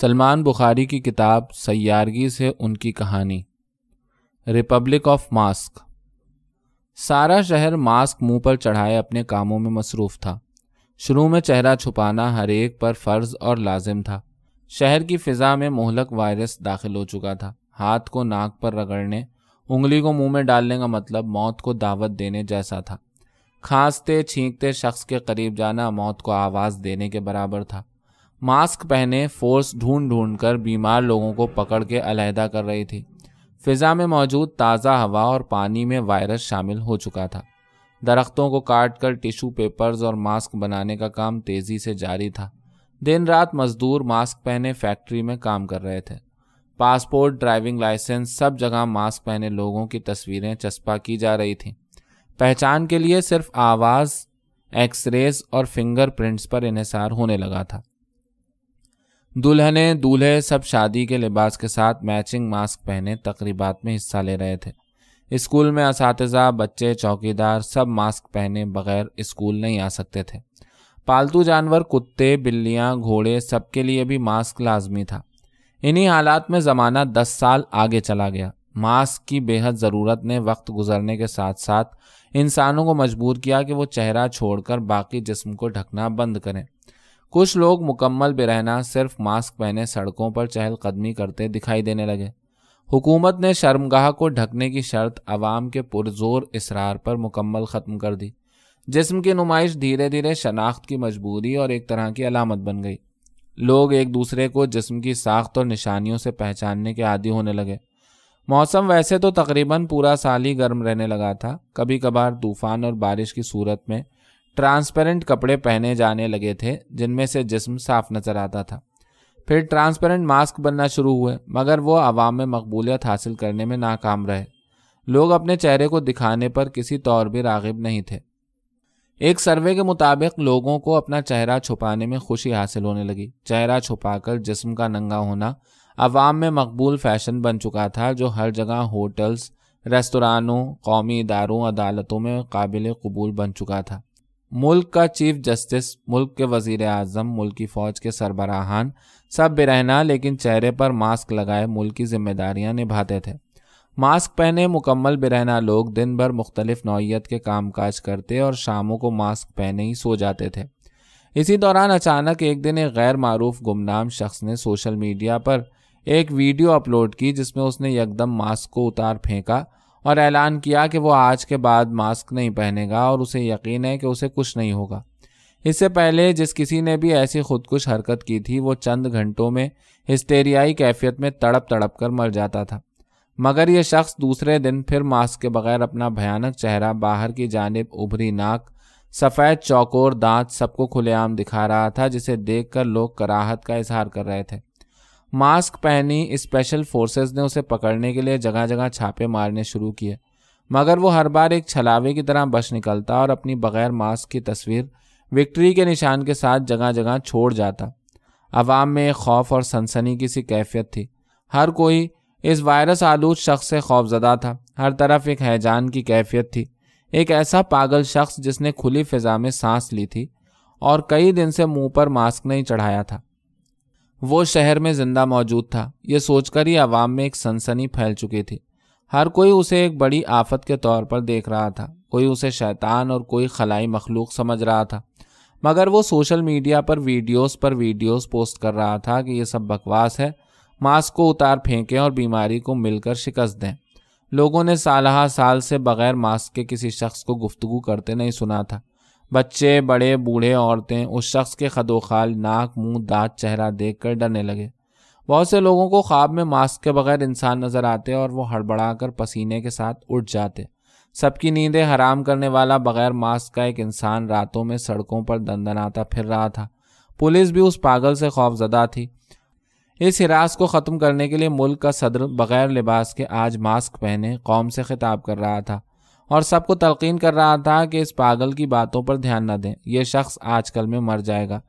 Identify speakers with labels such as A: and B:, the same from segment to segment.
A: سلمان بخاری کی کتاب سیارگی سے ان کی کہانی، ریپبلک آف ماسک۔ سارا شہر ماسک منہ پر چڑھائے اپنے کاموں میں مصروف تھا۔ شروع میں چہرہ چھپانا ہر ایک پر فرض اور لازم تھا۔ شہر کی فضا میں مہلک وائرس داخل ہو چکا تھا۔ ہاتھ کو ناک پر رگڑنے، انگلی کو منہ میں ڈالنے کا مطلب موت کو دعوت دینے جیسا تھا۔ کھانستے چھینکتے شخص کے قریب جانا موت کو آواز دینے کے برابر تھا۔ ماسک پہنے فورس ڈھونڈ کر بیمار لوگوں کو پکڑ کے علیحدہ کر رہی تھی۔ فضا میں موجود تازہ ہوا اور پانی میں وائرس شامل ہو چکا تھا۔ درختوں کو کاٹ کر ٹیشو پیپرز اور ماسک بنانے کا کام تیزی سے جاری تھا۔ دن رات مزدور ماسک پہنے فیکٹری میں کام کر رہے تھے۔ پاسپورٹ، ڈرائیونگ لائسنس، سب جگہ ماسک پہنے لوگوں کی تصویریں چسپاں کی جا رہی تھیں۔ پہچان کے لیے صرف آواز، ایکس ریز اور فنگر پرنٹس پر انحصار ہونے لگا تھا۔ دلہنیں، دولہے سب شادی کے لباس کے ساتھ میچنگ ماسک پہنے تقریبات میں حصہ لے رہے تھے۔ اسکول میں اساتذہ، بچے، چوکیدار سب ماسک پہنے بغیر اسکول نہیں آ سکتے تھے۔ پالتو جانور، کتے، بلیاں، گھوڑے سب کے لیے بھی ماسک لازمی تھا۔ انہی حالات میں زمانہ 10 سال آگے چلا گیا۔ ماسک کی بے حد ضرورت نے وقت گزرنے کے ساتھ ساتھ انسانوں کو مجبور کیا کہ وہ چہرہ چھوڑ کر باقی جسم کو ڈھکنا بند کریں۔ کچھ لوگ مکمل برہنہ صرف ماسک پہنے سڑکوں پر چہل قدمی کرتے دکھائی دینے لگے۔ حکومت نے شرمگاہ کو ڈھکنے کی شرط عوام کے پرزور اصرار پر مکمل ختم کر دی۔ جسم کی نمائش دھیرے دھیرے شناخت کی مجبوری اور ایک طرح کی علامت بن گئی۔ لوگ ایک دوسرے کو جسم کی ساخت اور نشانیوں سے پہچاننے کے عادی ہونے لگے۔ موسم ویسے تو تقریباً پورا سال ہی گرم رہنے لگا تھا۔ کبھی کبھار طوفان اور بارش کی صورت میں ٹرانسپیرنٹ کپڑے پہنے جانے لگے تھے جن میں سے جسم صاف نظر آتا تھا۔ پھر ٹرانسپیرنٹ ماسک بننا شروع ہوئے، مگر وہ عوام میں مقبولیت حاصل کرنے میں ناکام رہے۔ لوگ اپنے چہرے کو دکھانے پر کسی طور بھی راغب نہیں تھے۔ ایک سروے کے مطابق لوگوں کو اپنا چہرہ چھپانے میں خوشی حاصل ہونے لگی۔ چہرہ چھپا کر جسم کا ننگا ہونا عوام میں مقبول فیشن بن چکا تھا، جو ہر جگہ ہوٹلز، ریستورانوں، قومی اداروں، عدالتوں میں قابل قبول بن چکا تھا۔ ملک کا چیف جسٹس، ملک کے وزیر اعظم، ملکی فوج کے سربراہان سب برہنہ لیکن چہرے پر ماسک لگائے ملکی ذمہ داریاں نبھاتے تھے۔ ماسک پہنے مکمل برہنہ لوگ دن بھر مختلف نوعیت کے کام کاج کرتے اور شاموں کو ماسک پہنے ہی سو جاتے تھے۔ اسی دوران اچانک ایک دن ایک غیر معروف گمنام شخص نے سوشل میڈیا پر ایک ویڈیو اپلوڈ کی جس میں اس نے یکدم ماسک کو اتار پھینکا اور اعلان کیا کہ وہ آج کے بعد ماسک نہیں پہنے گا اور اسے یقین ہے کہ اسے کچھ نہیں ہوگا۔ اس سے پہلے جس کسی نے بھی ایسی خودکش حرکت کی تھی وہ چند گھنٹوں میں ہسٹیریائی کیفیت میں تڑپ کر مر جاتا تھا، مگر یہ شخص دوسرے دن پھر ماسک کے بغیر اپنا بھیانک چہرہ، باہر کی جانب ابھری ناک، سفید چوکور دانت سب کو کھلے عام دکھا رہا تھا، جسے دیکھ کر لوگ کراہت کا اظہار کر رہے تھے۔ ماسک پہنی اسپیشل فورسز نے اسے پکڑنے کے لیے جگہ جگہ چھاپے مارنے شروع کیے، مگر وہ ہر بار ایک چھلاوے کی طرح بچ نکلتا اور اپنی بغیر ماسک کی تصویر وکٹری کے نشان کے ساتھ جگہ جگہ چھوڑ جاتا۔ عوام میں ایک خوف اور سنسنی کی سی کیفیت تھی۔ ہر کوئی اس وائرس آلود شخص سے خوفزدہ تھا۔ ہر طرف ایک ہیجان کی کیفیت تھی۔ ایک ایسا پاگل شخص جس نے کھلی فضا میں سانس لی تھی اور کئی دن سے منہ پر ماسک نہیں چڑھایا تھا، وہ شہر میں زندہ موجود تھا۔ یہ سوچ کر ہی عوام میں ایک سنسنی پھیل چکی تھی۔ ہر کوئی اسے ایک بڑی آفت کے طور پر دیکھ رہا تھا۔ کوئی اسے شیطان اور کوئی خلائی مخلوق سمجھ رہا تھا، مگر وہ سوشل میڈیا پر ویڈیوز پوسٹ کر رہا تھا کہ یہ سب بکواس ہے، ماسک کو اتار پھینکیں اور بیماری کو مل کر شکست دیں۔ لوگوں نے سالہ سال سے بغیر ماسک کے کسی شخص کو گفتگو کرتے نہیں سنا تھا۔ بچے، بڑے، بوڑھے، عورتیں اس شخص کے خد و خال، ناک، منہ، دانت، چہرہ دیکھ کر ڈرنے لگے۔ بہت سے لوگوں کو خواب میں ماسک کے بغیر انسان نظر آتے اور وہ ہڑبڑا کر پسینے کے ساتھ اٹھ جاتے۔ سب کی نیندیں حرام کرنے والا بغیر ماسک کا ایک انسان راتوں میں سڑکوں پر دندناتا پھر رہا تھا۔ پولیس بھی اس پاگل سے خوفزدہ تھی۔ اس ہراس کو ختم کرنے کے لیے ملک کا صدر بغیر لباس کے آج ماسک پہنے قوم سے خطاب کر رہا تھا اور سب کو تلقین کر رہا تھا کہ اس پاگل کی باتوں پر دھیان نہ دیں۔ یہ شخص آج کل میں مر جائے گا۔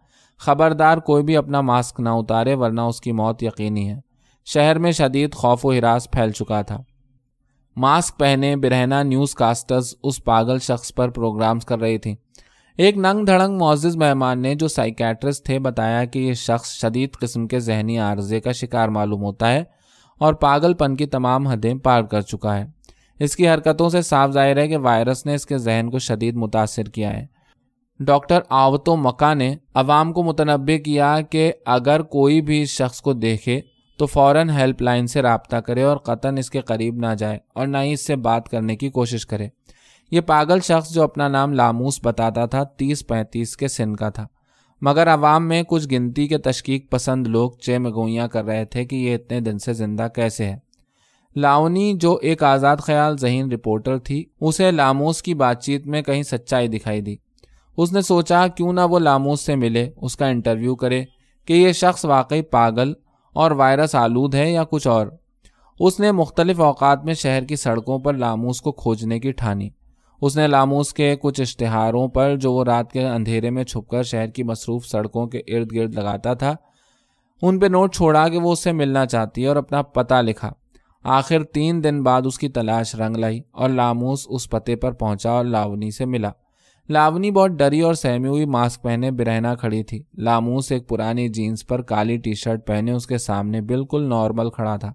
A: خبردار کوئی بھی اپنا ماسک نہ اتارے ورنہ اس کی موت یقینی ہے۔ شہر میں شدید خوف و ہراس پھیل چکا تھا۔ ماسک پہنے برہنہ نیوز کاسٹرز اس پاگل شخص پر پروگرامز کر رہی تھیں۔ ایک ننگ دھڑنگ معزز مہمان نے جو سائیکیٹرسٹ تھے بتایا کہ یہ شخص شدید قسم کے ذہنی عارضے کا شکار معلوم ہوتا ہے اور پاگل پن کی تمام حدیں پار کر چکا ہے۔ اس کی حرکتوں سے صاف ظاہر ہے کہ وائرس نے اس کے ذہن کو شدید متاثر کیا ہے۔ ڈاکٹر آوتو مکا نے عوام کو متنبہ کیا کہ اگر کوئی بھی اس شخص کو دیکھے تو فوراً ہیلپ لائن سے رابطہ کرے اور قطعاً اس کے قریب نہ جائے اور نہ ہی اس سے بات کرنے کی کوشش کرے۔ یہ پاگل شخص جو اپنا نام لاموس بتاتا تھا 30-35 کے سن کا تھا، مگر عوام میں کچھ گنتی کے تشکیک پسند لوگ چمگوئیاں کر رہے تھے کہ یہ اتنے دن سے زندہ کیسے ہے۔ لاونی جو ایک آزاد خیال ذہین رپورٹر تھی، اسے لاموس کی بات چیت میں کہیں سچائی دکھائی دی۔ اس نے سوچا کیوں نہ وہ لاموس سے ملے، اس کا انٹرویو کرے کہ یہ شخص واقعی پاگل اور وائرس آلود ہے یا کچھ اور۔ اس نے مختلف اوقات میں شہر کی سڑکوں پر لاموس کو کھوجنے کی ٹھانی۔ اس نے لاموس کے کچھ اشتہاروں پر جو وہ رات کے اندھیرے میں چھپ کر شہر کی مصروف سڑکوں کے ارد گرد لگاتا تھا، ان پہ نوٹ چھوڑا کہ وہ اس سے ملنا چاہتی ہے اور اپنا پتہ لکھا۔ آخر 3 دن بعد اس کی تلاش رنگ لائی اور لاموس اس پتے پر پہنچا اور لاونی سے ملا۔ لاونی بہت ڈری اور سہمی ہوئی ماسک پہنے برہنہ کھڑی تھی۔ لاموس ایک پرانی جینز پر کالی ٹی شرٹ پہنے اس کے سامنے بالکل نارمل کھڑا تھا۔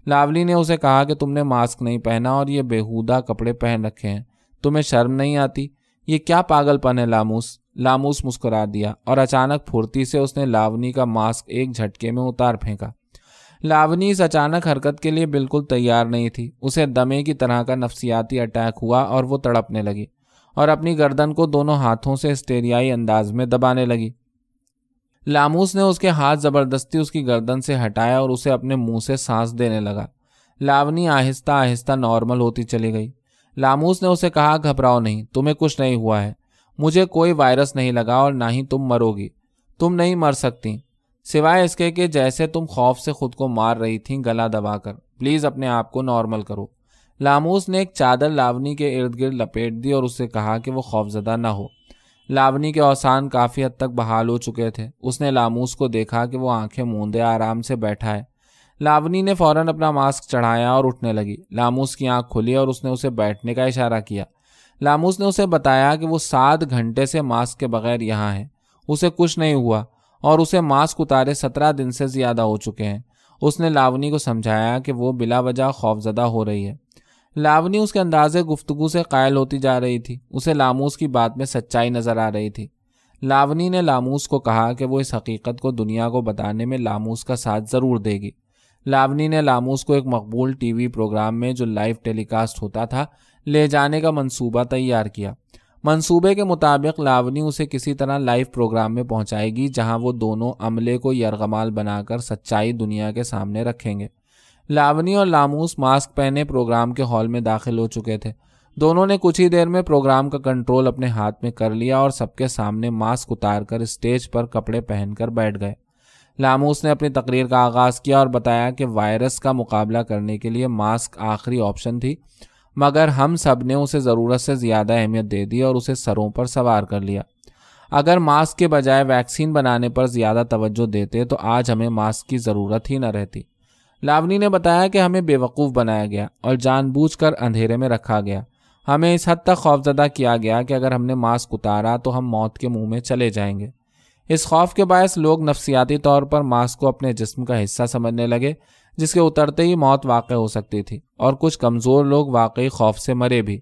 A: لاونی نے اسے کہا کہ تم نے ماسک نہیں پہنا اور یہ بےہودہ کپڑے پہن رکھے ہیں، تمہیں شرم نہیں آتی؟ یہ کیا پاگل پن ہے لاموس؟ لاموس مسکرا دیا اور اچانک پھرتی سے اس نے لاونی کا ماسک ایک جھٹکے میں اتار پھینکا۔ لاونی اس اچانک حرکت کے لیے بالکل تیار نہیں تھی۔ اسے دمے کی طرح کا نفسیاتی اٹیک ہوا اور وہ تڑپنے لگی اور اپنی گردن کو دونوں ہاتھوں سے ہسٹیریائی انداز میں دبانے لگی۔ لاموس نے اس کے ہاتھ زبردستی اس کی گردن سے ہٹایا اور اسے اپنے منہ سے سانس دینے لگا۔ لاونی آہستہ آہستہ نارمل ہوتی چلی گئی۔ لاموس نے اسے کہا گھبراؤ نہیں، تمہیں کچھ نہیں ہوا ہے، مجھے کوئی وائرس نہیں لگا اور نہ ہی تم مرو گی، تم نہیں مر سکتی، سوائے اس کے کہ جیسے تم خوف سے خود کو مار رہی تھیں گلا دبا کر، پلیز اپنے آپ کو نارمل کرو۔ لاموس نے ایک چادر لاونی کے ارد گرد لپیٹ دی اور اس سے کہا کہ وہ خوفزدہ نہ ہو۔ لاونی کے اوسان کافی حد تک بحال ہو چکے تھے۔ اس نے لاموس کو دیکھا کہ وہ آنکھیں موندے آرام سے بیٹھا ہے۔ لاونی نے فوراً اپنا ماسک چڑھایا اور اٹھنے لگی۔ لاموس کی آنکھ کھلی اور اس نے اسے بیٹھنے کا اشارہ کیا۔ لاموس نے اسے بتایا کہ وہ 7 گھنٹے سے ماسک کے بغیر یہاں ہے، اسے کچھ نہیں ہوا اور اسے ماسک اتارے 17 دن سے زیادہ ہو چکے ہیں۔ اس نے لاونی کو سمجھایا کہ وہ بلا وجہ خوفزدہ ہو رہی ہے۔ لاونی اس کے اندازے گفتگو سے قائل ہوتی جا رہی تھی۔ اسے لاموس کی بات میں سچائی نظر آ رہی تھی۔ لاونی نے لاموس کو کہا کہ وہ اس حقیقت کو دنیا کو بتانے میں لاموس کا ساتھ ضرور دے گی۔ لاونی نے لاموس کو ایک مقبول ٹی وی پروگرام میں جو لائیو ٹیلی کاسٹ ہوتا تھا لے جانے کا منصوبہ تیار کیا۔ منصوبے کے مطابق لاونی اسے کسی طرح لائیو پروگرام میں پہنچائے گی جہاں وہ دونوں عملے کو یرغمال بنا کر سچائی دنیا کے سامنے رکھیں گے۔ لاونی اور لاموس ماسک پہنے پروگرام کے ہال میں داخل ہو چکے تھے۔ دونوں نے کچھ ہی دیر میں پروگرام کا کنٹرول اپنے ہاتھ میں کر لیا اور سب کے سامنے ماسک اتار کر اسٹیج پر کپڑے پہن کر بیٹھ گئے۔ لاموس نے اپنی تقریر کا آغاز کیا اور بتایا کہ وائرس کا مقابلہ کرنے کے لیے ماسک آخری آپشن تھی، مگر ہم سب نے اسے ضرورت سے زیادہ اہمیت دے دی اور اسے سروں پر سوار کر لیا۔ اگر ماسک کے بجائے ویکسین بنانے پر زیادہ توجہ دیتے تو آج ہمیں ماسک کی ضرورت ہی نہ رہتی۔ لاونی نے بتایا کہ ہمیں بیوقوف بنایا گیا اور جان بوجھ کر اندھیرے میں رکھا گیا۔ ہمیں اس حد تک خوفزدہ کیا گیا کہ اگر ہم نے ماسک اتارا تو ہم موت کے منہ میں چلے جائیں گے۔ اس خوف کے باعث لوگ نفسیاتی طور پر ماسک کو اپنے جسم کا حصہ سمجھنے لگے جس کے اترتے ہی موت واقع ہو سکتی تھی، اور کچھ کمزور لوگ واقعی خوف سے مرے بھی۔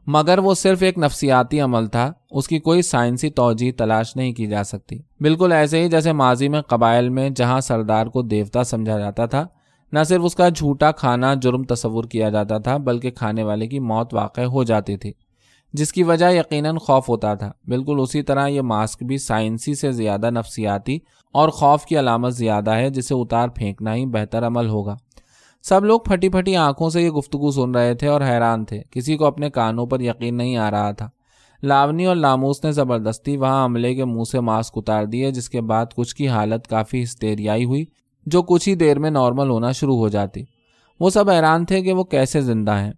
A: مگر وہ صرف ایک نفسیاتی عمل تھا، اس کی کوئی سائنسی توجیہ تلاش نہیں کی جا سکتی۔ بالکل ایسے ہی جیسے ماضی میں قبائل میں جہاں سردار کو دیوتا سمجھا جاتا تھا، نہ صرف اس کا جھوٹا کھانا جرم تصور کیا جاتا تھا بلکہ کھانے والے کی موت واقع ہو جاتی تھی، جس کی وجہ یقیناً خوف ہوتا تھا۔ بالکل اسی طرح یہ ماسک بھی سائنسی سے زیادہ نفسیاتی اور خوف کی علامت زیادہ ہے، جسے اتار پھینکنا ہی بہتر عمل ہوگا۔ سب لوگ پھٹی پھٹی آنکھوں سے یہ گفتگو سن رہے تھے اور حیران تھے، کسی کو اپنے کانوں پر یقین نہیں آ رہا تھا۔ لاونی اور لاموس نے زبردستی وہاں عملے کے منہ سے ماسک اتار دیے، جس کے بعد کچھ کی حالت کافی ہسٹیریائی ہوئی جو کچھ ہی دیر میں نارمل ہونا شروع ہو جاتی۔ وہ سب حیران تھے کہ وہ کیسے زندہ ہیں۔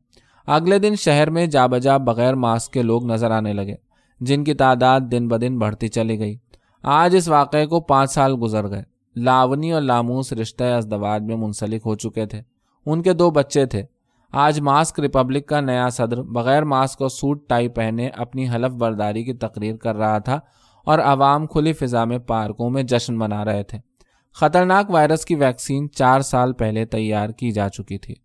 A: اگلے دن شہر میں جا بجا بغیر ماسک کے لوگ نظر آنے لگے، جن کی تعداد دن بدن بڑھتی چلی گئی۔ آج اس واقعے کو 5 سال گزر گئے۔ لاونی اور لاموس رشتہ ازدواج میں منسلک ہو چکے تھے۔ ان کے 2 بچے تھے۔ آج ماسک ریپبلک کا نیا صدر بغیر ماسک اور سوٹ ٹائی پہنے اپنی حلف برداری کی تقریر کر رہا تھا اور عوام کھلی فضا میں پارکوں میں جشن منا رہے تھے۔ خطرناک وائرس کی ویکسین 4 سال پہلے تیار کی جا چکی تھی۔